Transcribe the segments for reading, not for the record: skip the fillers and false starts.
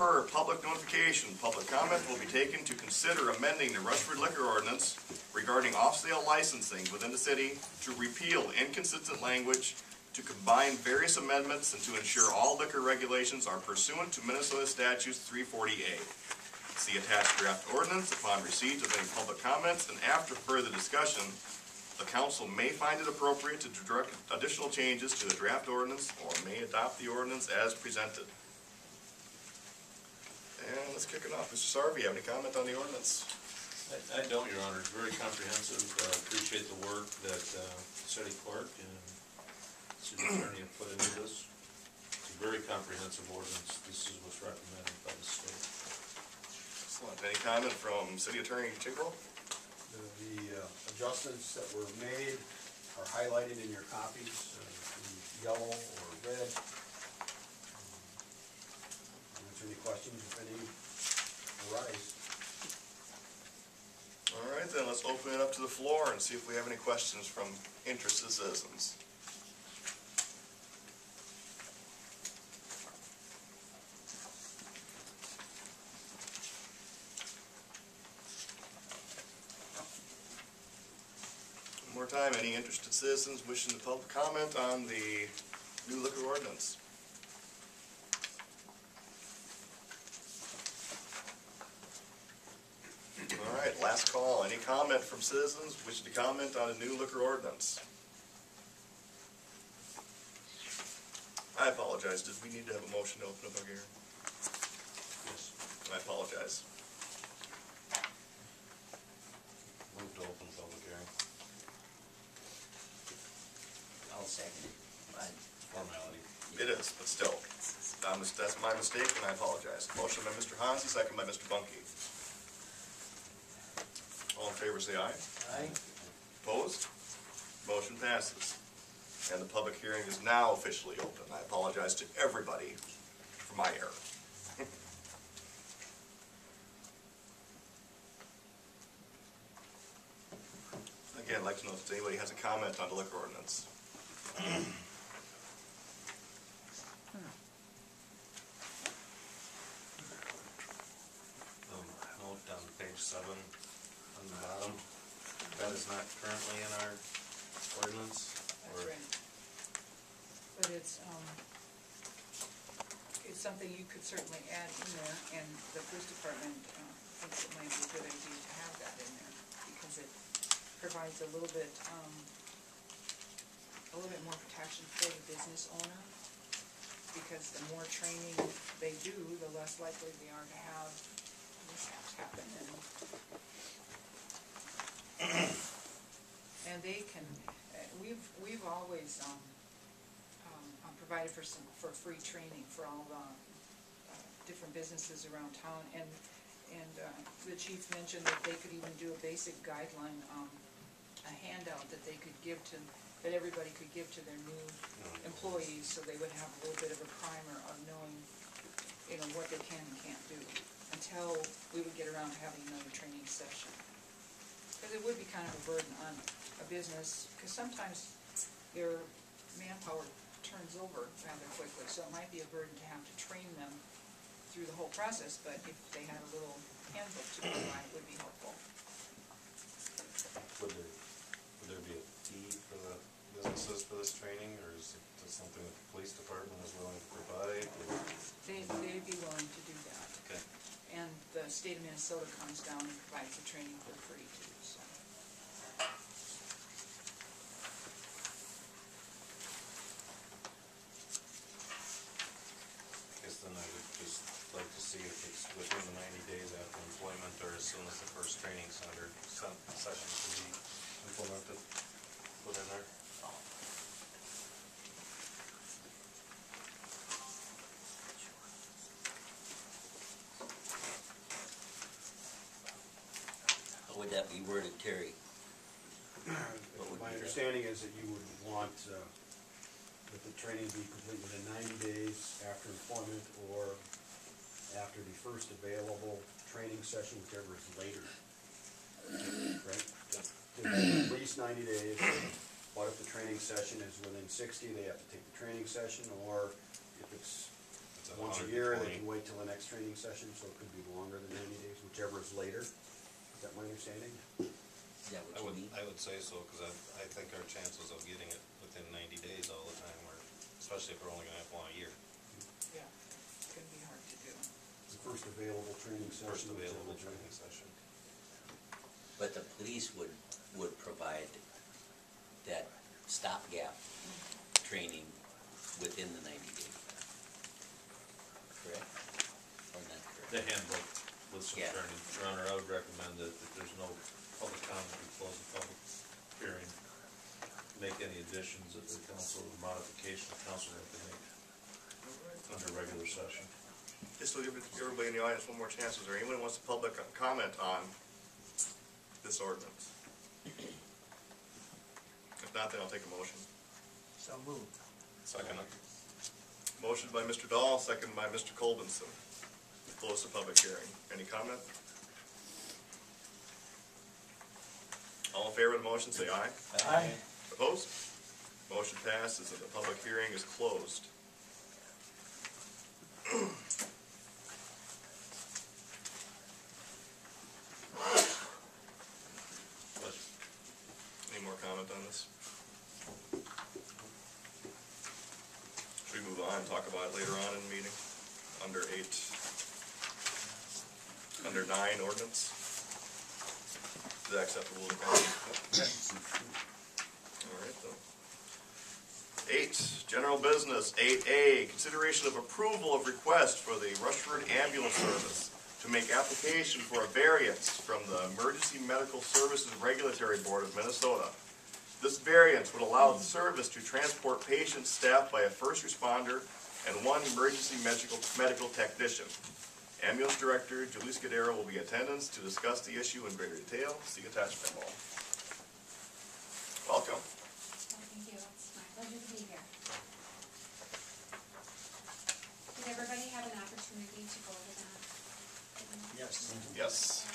per public notification, public comment will be taken to consider amending the Rushford liquor ordinance regarding off-sale licensing within the city to repeal inconsistent language, to combine various amendments, and to ensure all liquor regulations are pursuant to Minnesota Statutes 340A. See attached draft ordinance upon receipt of any public comments, and after further discussion, the council may find it appropriate to direct additional changes to the draft ordinance or may adopt the ordinance as presented. And let's kick it off. Mr. Sarver, you have any comment on the ordinance? I don't, Your Honor. It's very comprehensive. Appreciate the work that city clerk and city attorney have put into this. It's a very comprehensive ordinance. This is what's recommended by the state. Excellent. Any comment from City Attorney Tinkle? The adjustments that were made are highlighted in your copies in yellow or red. Answer any questions if any arise. All right, then let's open it up to the floor and see if we have any questions from interested citizens. One more time, any interested citizens wishing to public comment on the new liquor ordinance? All right, last call. Any comment from citizens wishing to comment on a new liquor ordinance? I apologize. Did we need to have a motion to open up our hearing? Yes. I apologize. Move to open public hearing. I'll second it. Formality. It is, but still. That's my mistake, and I apologize. Motion by Mr. Hansi, second by Mr. Bunke. All in favor say aye. Aye. Opposed? Motion passes. And the public hearing is now officially open. I apologize to everybody for my error. Again, I'd like to know if anybody has a comment on the liquor ordinance. Note on page 7 on the bottom. That is not currently in our ordinance. That's right. But it's something you could certainly add in there, and the police department thinks it might be a good idea to have that in there, because it provides a little bit more protection for the business owner, because the more training they do, the less likely they are to have mishaps happen. And they can, we've always provided for free training for all the different businesses around town, and the chief mentioned that they could even do a basic guideline, a handout that they could give to, that everybody could give to their new employees, so they would have a little bit of a primer of knowing, what they can and can't do, until we would get around to having another training session. Because it would be kind of a burden on a business, because sometimes your manpower turns over rather quickly, so it might be a burden to have to train them through the whole process, but if they had a little handbook to go by, it would be helpful. Would there be a fee for the businesses for this training, or is it just something that the police department is willing to provide? They'd be willing to do that. Okay. And the state of Minnesota comes down and provides the training for free too, so. I guess then I would just like to see if it's within the 90 days after employment, or as soon as the first training center session can be implemented, put in there. How would that be worded, Terry? My understanding is that you would want that the training be complete within 90 days after employment, or after the first available training session, whichever is later. Right? At least 90 days. What if the training session is within 60, they have to take the training session, or if it's instead of once a 120. year, they can wait till the next training session, so it could be longer than 90 days, whichever is later. Is that my understanding? Is that what you mean? I would say so, because I think our chances of getting it within 90 days all the time are, especially if we're only gonna have one a year. Yeah, it's gonna be hard to do. The first available training session. First available whichever training session. But the police would provide that stopgap training within the 90 days. Correct? Or not correct? The handbook with some Yeah. training. Your Honor, I would recommend that if there's no public comment, we close the public hearing. Make any additions that the council, or modifications the council have to make under regular session. Just to give everybody in the audience one more chance, is there anyone who wants to public comment on this ordinance? If not, then I'll take a motion. So moved. Second. Motion by Mr. Dahl, second by Mr. Colbinson. Close the public hearing. Any comment? All in favor of the motion, say aye. Aye. Opposed? Motion passes and the public hearing is closed. Any more comment on this? Should we move on and talk about it later on in the meeting? Under 8, under 9 ordinance? Is that acceptable to council? All right, then. 8, general business. 8A, consideration of approval of request for the Rushford Ambulance Service to make application for a variance from the Emergency Medical Services Regulatory Board of Minnesota. This variance would allow the service to transport patients staffed by a first responder and 1 emergency medical technician. Ambulance Director Julie Scudero will be in attendance to discuss the issue in greater detail. See attached memo. Welcome. Thank you, it's my pleasure to be here. Did everybody have an opportunity to go over that? Yes. Yes.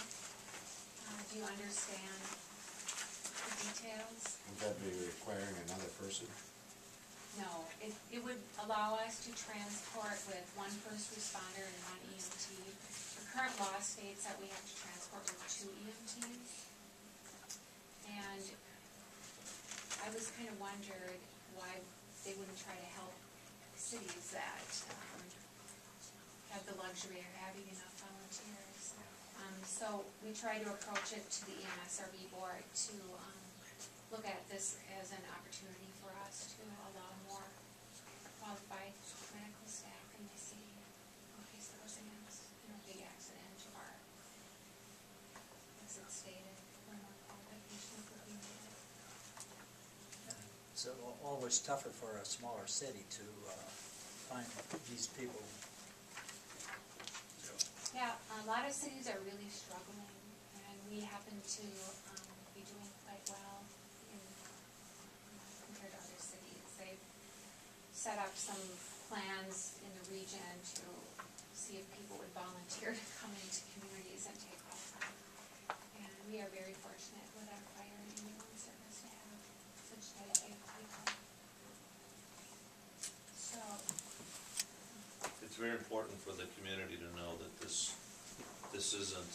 Do you understand the details? Would that be requiring another person? No, it would allow us to transport with 1 first responder and 1 EMT. The current law states that we have to transport with 2 EMTs. And I was kind of wondered why they wouldn't try to help cities that have the luxury of having enough volunteers. So we try to approach it to the EMSRB board to look at this as an opportunity for us to allow more qualified medical staff in the city in case there was a big accident or, as it stated, when more qualifications would be needed. It's always tougher for a smaller city to find these people. Yeah, a lot of cities are really struggling, and we happen to be doing quite well compared to other cities. They've set up some plans in the region to see if people would volunteer to come into communities and take calls on. And we are very fortunate with our fire and ambulance service to have such dedicated people. So, It's very important for the community to know that this isn't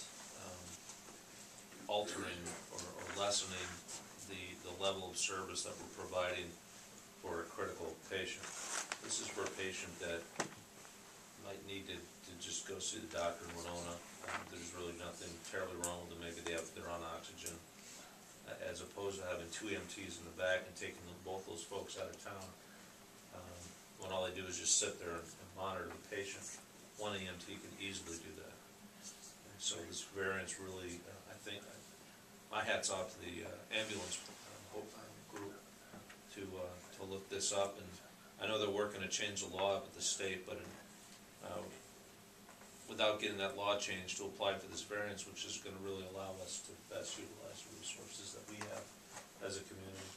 altering or lessening the level of service that we're providing for a critical patient. This is for a patient that might need to just go see the doctor in Winona. There's really nothing terribly wrong with them. Maybe they're on oxygen. As opposed to having 2 EMTs in the back and taking both those folks out of town, when all they do is just sit there and monitor the patient. 1 EMT can easily do that. And so this variance really, I think, my hat's off to the ambulance group to look this up. And I know they're working to change the law up at the state, but without getting that law changed to apply for this variance, which is going to really allow us to best utilize the resources that we have as a community.